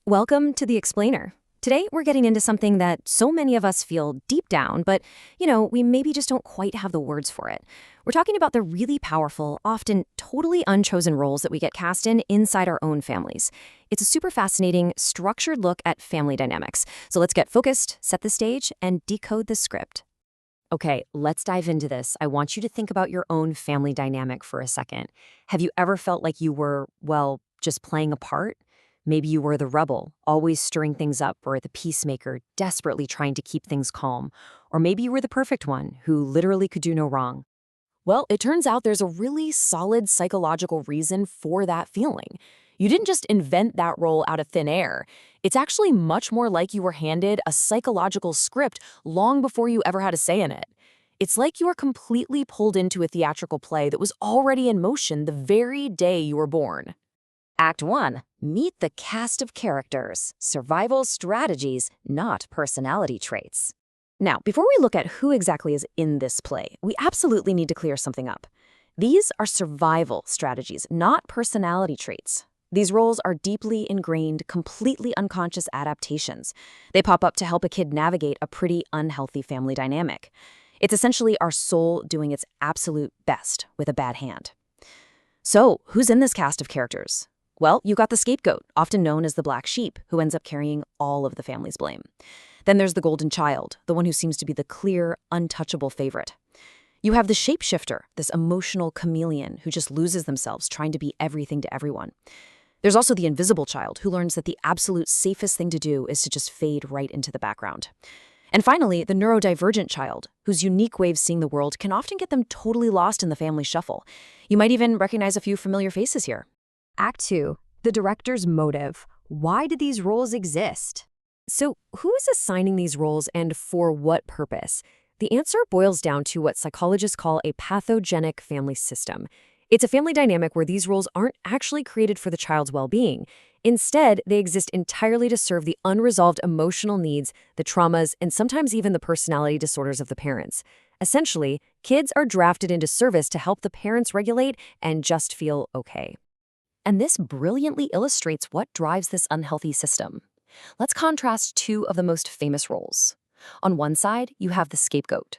Welcome to The Explainer. Today, we're getting into something that so many of us feel deep down, but, we maybe just don't quite have the words for it. We're talking about the really powerful, often totally unchosen roles that we get cast in inside our own families. It's a super fascinating, structured look at family dynamics. So let's get focused, set the stage, and decode the script. Okay, let's dive into this. I want you to think about your own family dynamic for a second. Have you ever felt like you were, just playing a part? Maybe you were the rebel, always stirring things up, or the peacemaker, desperately trying to keep things calm. Or maybe you were the perfect one, who literally could do no wrong. Well, it turns out there's a really solid psychological reason for that feeling. You didn't just invent that role out of thin air. It's actually much more like you were handed a psychological script long before you ever had a say in it. It's like you were completely pulled into a theatrical play that was already in motion the very day you were born. Act 1. Meet the cast of characters. Survival strategies, not personality traits. Now, before we look at who exactly is in this play, we absolutely need to clear something up. These are survival strategies, not personality traits. These roles are deeply ingrained, completely unconscious adaptations. They pop up to help a kid navigate a pretty unhealthy family dynamic. It's essentially our soul doing its absolute best with a bad hand. So, who's in this cast of characters? Well, you got the scapegoat, often known as the black sheep, who ends up carrying all of the family's blame. Then there's the golden child, the one who seems to be the clear, untouchable favorite. You have the shapeshifter, this emotional chameleon who just loses themselves trying to be everything to everyone. There's also the invisible child, who learns that the absolute safest thing to do is to just fade right into the background. And finally, the neurodivergent child, whose unique way of seeing the world can often get them totally lost in the family shuffle. You might even recognize a few familiar faces here. Act 2. The director's motive. Why did these roles exist? So, who is assigning these roles and for what purpose? The answer boils down to what psychologists call a pathogenic family system. It's a family dynamic where these roles aren't actually created for the child's well-being. Instead, they exist entirely to serve the unresolved emotional needs, the traumas, and sometimes even the personality disorders of the parents. Essentially, kids are drafted into service to help the parents regulate and just feel okay. And this brilliantly illustrates what drives this unhealthy system. Let's contrast two of the most famous roles. On one side, you have the scapegoat.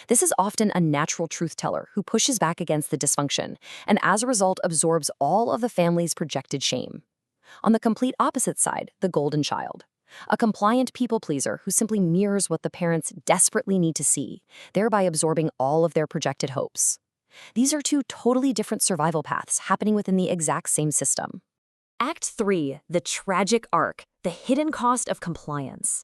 This is often a natural truth teller who pushes back against the dysfunction and as a result absorbs all of the family's projected shame. On the complete opposite side, the golden child. A compliant people pleaser who simply mirrors what the parents desperately need to see, thereby absorbing all of their projected hopes. These are two totally different survival paths happening within the exact same system. Act 3. The tragic arc, the hidden cost of compliance.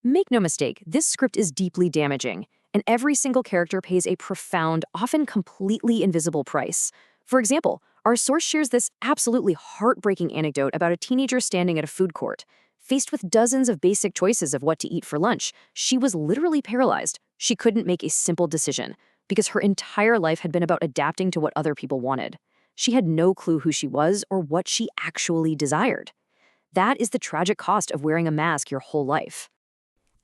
Make no mistake, this script is deeply damaging, and every single character pays a profound, often completely invisible price. For example, our source shares this absolutely heartbreaking anecdote about a teenager standing at a food court. Faced with dozens of basic choices of what to eat for lunch, she was literally paralyzed. She couldn't make a simple decision, because her entire life had been about adapting to what other people wanted. She had no clue who she was or what she actually desired. That is the tragic cost of wearing a mask your whole life.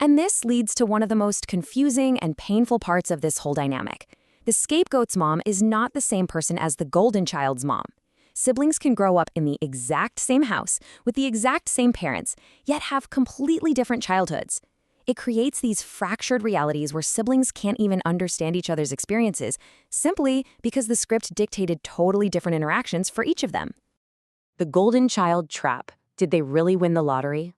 And this leads to one of the most confusing and painful parts of this whole dynamic. The scapegoat's mom is not the same person as the golden child's mom. Siblings can grow up in the exact same house with the exact same parents, yet have completely different childhoods. It creates these fractured realities where siblings can't even understand each other's experiences, simply because the script dictated totally different interactions for each of them. The golden child trap. Did they really win the lottery?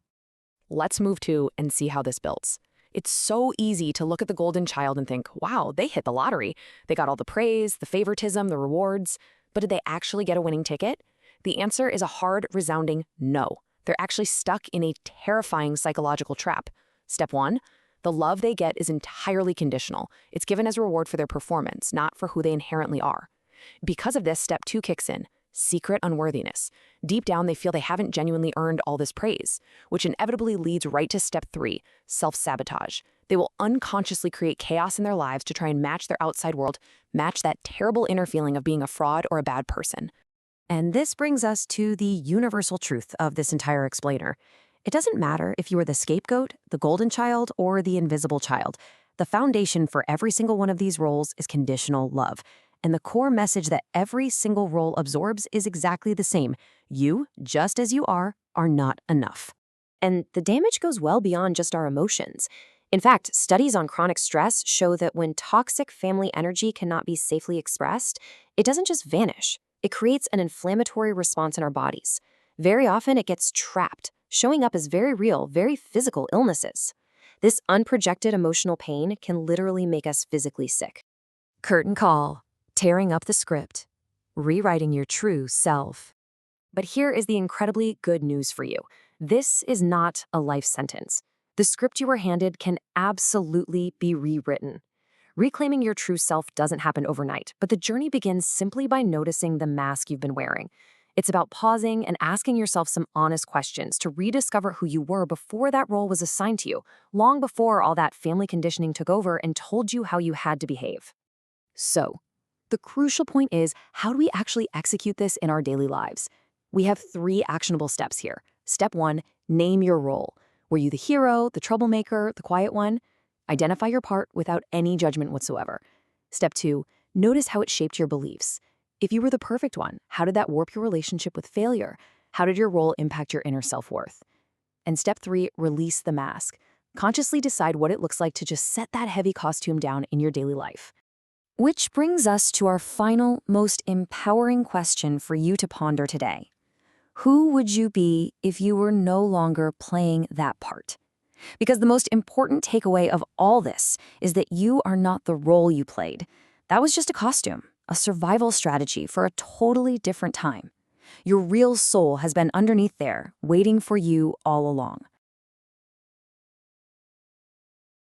Let's move to and see how this builds. It's so easy to look at the golden child and think, wow, they hit the lottery. They got all the praise, the favoritism, the rewards. But did they actually get a winning ticket? The answer is a hard, resounding no. They're actually stuck in a terrifying psychological trap. Step 1, the love they get is entirely conditional. It's given as a reward for their performance, not for who they inherently are. Because of this, step 2 kicks in, secret unworthiness. Deep down, they feel they haven't genuinely earned all this praise, which inevitably leads right to step 3, self-sabotage. They will unconsciously create chaos in their lives to try and match their outside world, match that terrible inner feeling of being a fraud or a bad person. And this brings us to the universal truth of this entire explainer. It doesn't matter if you are the scapegoat, the golden child, or the invisible child. The foundation for every single one of these roles is conditional love. And the core message that every single role absorbs is exactly the same. You, just as you are not enough. And the damage goes well beyond just our emotions. In fact, studies on chronic stress show that when toxic family energy cannot be safely expressed, it doesn't just vanish. It creates an inflammatory response in our bodies. Very often, it gets trapped, showing up as very real, very physical illnesses. This unprojected emotional pain can literally make us physically sick. Curtain call, tearing up the script, rewriting your true self. But here is the incredibly good news for you. This is not a life sentence. The script you were handed can absolutely be rewritten. Reclaiming your true self doesn't happen overnight, but the journey begins simply by noticing the mask you've been wearing. It's about pausing and asking yourself some honest questions to rediscover who you were before that role was assigned to you, long before all that family conditioning took over and told you how you had to behave. So, the crucial point is, how do we actually execute this in our daily lives? We have 3 actionable steps here. Step 1, name your role. Were you the hero, the troublemaker, the quiet one? Identify your part without any judgment whatsoever. Step 2, notice how it shaped your beliefs. If you were the perfect one, how did that warp your relationship with failure? How did your role impact your inner self-worth? And step 3, release the mask. Consciously decide what it looks like to just set that heavy costume down in your daily life. Which brings us to our final, most empowering question for you to ponder today. Who would you be if you were no longer playing that part? Because the most important takeaway of all this is that you are not the role you played. That was just a costume, a survival strategy for a totally different time. Your real soul has been underneath there, waiting for you all along.